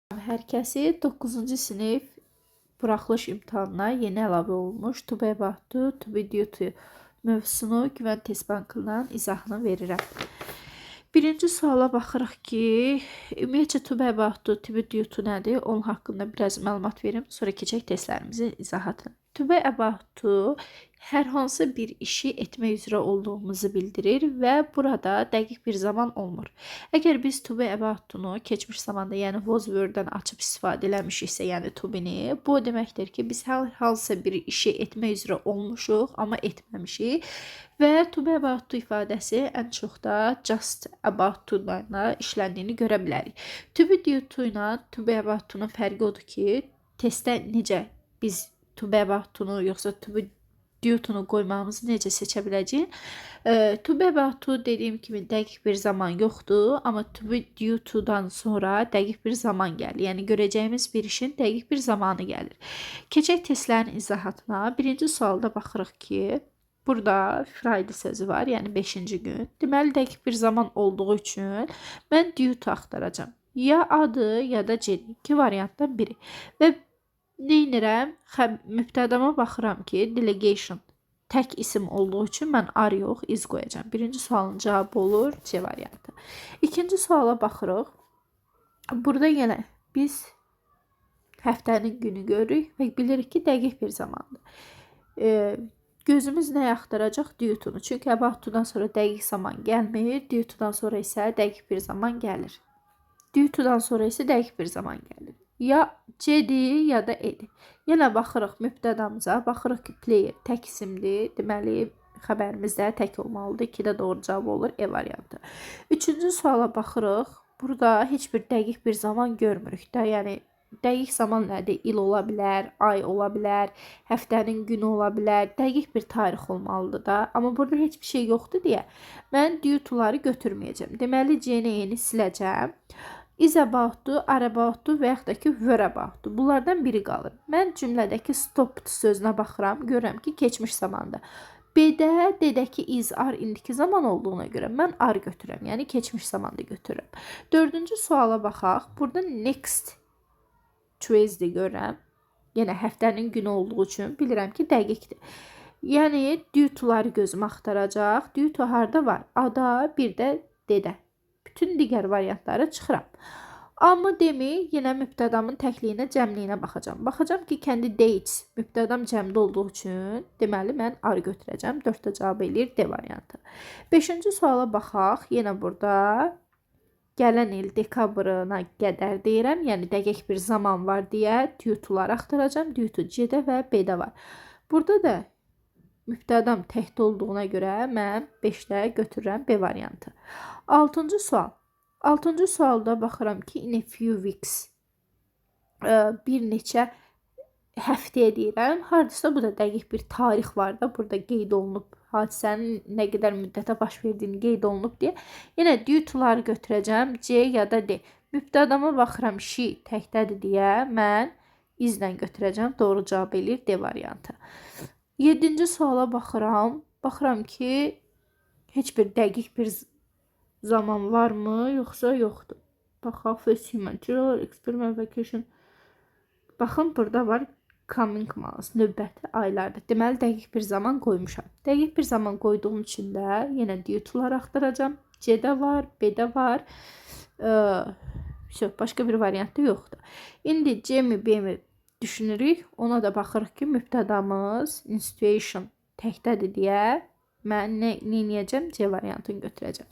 Hər kəsi 9-cu sinif buraxılış imtahanına yeni əlavə olunmuş To be about to be due to mövzusunu Güvən Test Bankından izahını verirəm. Birinci suala baxırıq ki, ümumiyyətcə To be about to be due to nədir? Onun haqqında biraz məlumat verim, sonra keçək testlərimizin izahatını. To be about to hər hansı bir işi etmək üzrə olduğumuzu bildirir və burada dəqiq bir zaman olmur. Əgər biz to be about to-nu keçmiş zamanda, yəni was word-dən açıb istifadə eləmişiksə, yəni to be-ni, bu deməkdir ki, biz hər hansı bir işi etmək üzrə olmuşuq, amma etməmişik. Və to be about to ifadəsi ən çox da just about to-la işləndiyini görə bilərik. To be due to ilə to be about to-nun fərqi odur ki, testdə necə biz to be about to-nu yoxsa to be due to-nu qoymağımızı necə seçə biləcəyik? To be about to dediyim kimi dəqiq bir zaman yoxdur, amma to be due to-dan sonra dəqiq bir zaman gəlir. Yəni görəcəyimiz bir işin dəqiq bir zamanı gəlir. Keçək testlərin izahatına. Birinci sualda baxırıq ki, burada Friday sözü var, yəni 5-ci gün. Deməli, dəqiq bir zaman olduğu üçün mən due to axtaracağam. Ya adı, ya da C. İki variantdan biri. Və neynirəm? Mübtədama baxıram ki, delegation tək isim olduğu üçün mən are yox, is qoyacağam. Birinci sualın cavabı olur C variantı. İkinci suala baxırıq. Burada yenə biz həftənin günü görürük və bilirik ki, dəqiq bir zamandır. Gözümüz nəyə axtaracaq? Due to-nu. Çünki about to-dan sonra dəqiq zaman gəlmir, due to-dan sonra isə dəqiq bir zaman gəlir. Due to-dan sonra isə dəqiq bir zaman gəlir. Ya C-dir, ya da E-dir. Yenə baxırıq mübtədamıza, baxırıq ki, player tək isimdir. Deməli, xəbərimiz də tək olmalıdır. 2-də doğru cavab olur, E variantı. Üçüncü suala baxırıq. Burada heç bir dəqiq bir zaman görmürük də. Yəni, dəqiq zaman nədir? İl ola bilər, ay ola bilər, həftənin günü ola bilər, dəqiq bir tarix olmalıdır da. Amma burada heç bir şey yoxdur deyə mən due to-ları götürməyəcəm. Deməli, C-ni siləcəm. Is about to, are about to və yaxud da ki, were about to. Bunlardan biri qalır. Mən cümlədəki stopped sözünə baxıram, görürəm ki, keçmiş zamanda. B-də dedək ki, is, are indiki zaman olduğuna görə mən are götürürəm, yəni keçmiş zamanda götürürəm. Dördüncü suala baxaq. Burada next Tuesday görürəm. Yenə həftənin günü olduğu üçün bilirəm ki, dəqiqdir. Yəni, due to-ları gözüm axtaracaq. Due to harda var? A-da, bir də D-də. Bütün digər variantları çıxıram. Amma demir, yenə mübtədamın təkliyinə, cəmliyinə baxacam. Baxacam ki, kendi dates mübtədam cəmdə olduğu üçün, deməli, mən are götürəcəm. 4-də cavab eləyir D variantı. 5-ci suala baxaq. Yenə burada gələn il dekabrına qədər deyirəm. Yəni, dəqiq bir zaman var deyə due to-ları axtaracam. Due to C-də və B-də var. Burada da mübtədam təkdə olduğuna görə mən 5-də götürürəm B variantı. 6-cı sual. 6-cı sualda baxıram ki, in a few weeks bir neçə həftəyə deyirəm. Hardasa bu da dəqiq bir tarix var da, burada qeyd olunub. Hadisənin nə qədər müddətə baş verdiyini qeyd olunub deyə. Yenə due to-ları götürəcəm. C ya da D. Mübtədama baxıram, she təkdədir deyə mən izlə götürəcəm. Doğru cavab eləyir D variantı. 7-ci suala baxıram. Baxıram ki, heç bir dəqiq bir zaman varmı, yoxsa yoxdur. Baxaq, first human trial, experiment vacation. Baxın, burada var coming months, növbəti aylarda. Deməli, dəqiq bir zaman qoymuşam. Dəqiq bir zaman qoyduğum üçün də yenə due to-ları axtaracam. C-də var, B-də var. Başqa bir variantda yoxdur. İndi C-mi, B-mi düşünürük. Ona da baxırıq ki, mübtədamız institution təkdədir deyə mən nə edəcəm? C variantını götürəcəm.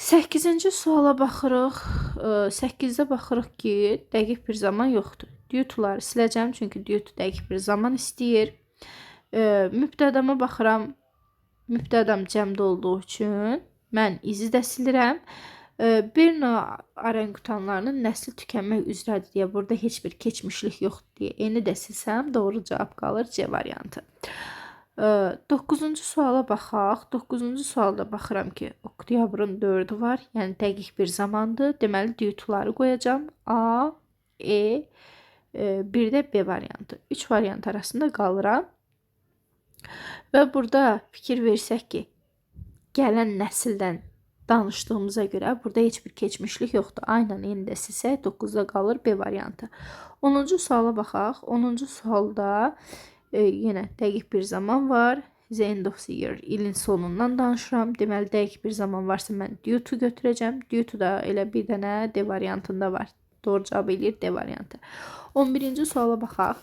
8-ci suala baxırıq. 8-də baxırıq ki, dəqiq bir zaman yoxdur. Due to-ları siləcəm, çünki due to dəqiq bir zaman istəyir. Mübtədama baxıram. Mübtədam cəmdə olduğu üçün mən izi də silirəm. Bir növ orangutanlarının nəsli tükənmək üzrədir deyə burada heç bir keçmişlik yoxdur deyə eni də silsəm, doğru cavab qalır C variantı. 9-cu suala baxaq. 9-cu sualda baxıram ki, oktyabrın 4-ü var, yəni dəqiq bir zamandır. Deməli, due to-ları qoyacam. A, E, bir də B variantı. 3 variant arasında qalıram. Və burada fikir versək ki, gələn nəsildən danışdığımıza görə burada heç bir keçmişlik yoxdur. Aynen indi sizə 9-da qalır B variantı. 10-cu suala baxaq. 10-cu sualda yenə dəqiq bir zaman var. The end of the year. İlin sonundan danışıram. Deməli dəqiq bir zaman varsa mən due to götürəcəm. Due to da elə bir dənə D variantında var. Doğru cavab eləyir D variantı. 11-ci suala baxaq.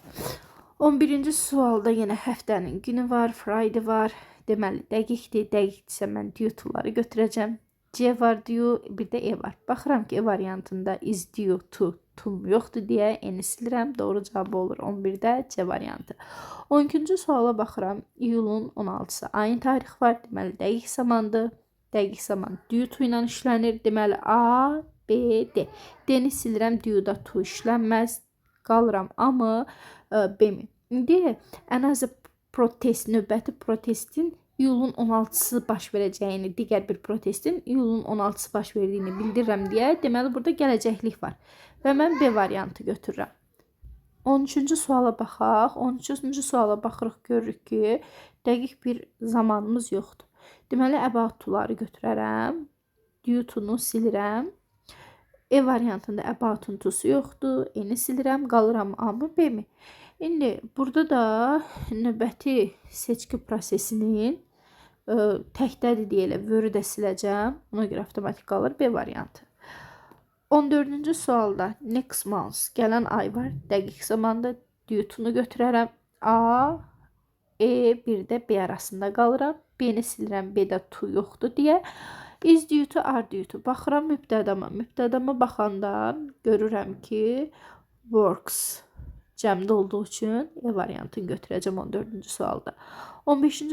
11-ci sualda yenə həftənin günü var, Friday var. Deməli dəqiqdir. Dəqiqdirsə mən due to'ları götürəcəm. C var due, bir də E var. Baxıram ki, E variantında is due to yoxdur deyə N-i silirəm. Doğru cavab olur 11-də C variantı. 12-ci suala baxıram. İyulun 16-sı ayın tarix var. Deməli dəqiq zamandır. Dəqiq zaman due to ilə işlənir. Deməli A, B, D. D-ni silirəm. Due-da to işlənməz. Qalıram A-mı, B-mi? İndi ən azı protest, növbəti protestin iyulun 16-sı baş verəcəyini, digər bir protestin iyulun 16-sı baş verdiyini bildirirəm deyə, deməli burada gələcəklik var. Və mən B variantı götürürəm. 13-cü suala baxaq. 13-cü suala baxırıq, görürük ki, dəqiq bir zamanımız yoxdur. Deməli, about to-ları götürərəm. Due to-nu silirəm. E variantında about to-su yoxdur. N-i silirəm. Qalıram A-mı, B-mi? İndi burada da növbəti seçki prosesinin təkdədir deyilə, vörü də siləcəm. Ona görə avtomatik qalır B variantı. 14-cü sualda next month, gələn ay var. Dəqiq zamanda due to-nu götürərəm. A, E, bir də B arasında qalıram. B-ni silirəm, B-də to yoxdur deyə. Is due to, are due to. Baxıram mübtədama. Mübtədama baxanda görürəm ki, works cəmdə olduğu üçün E variantını götürəcəm 14-cü sualda. 15-ci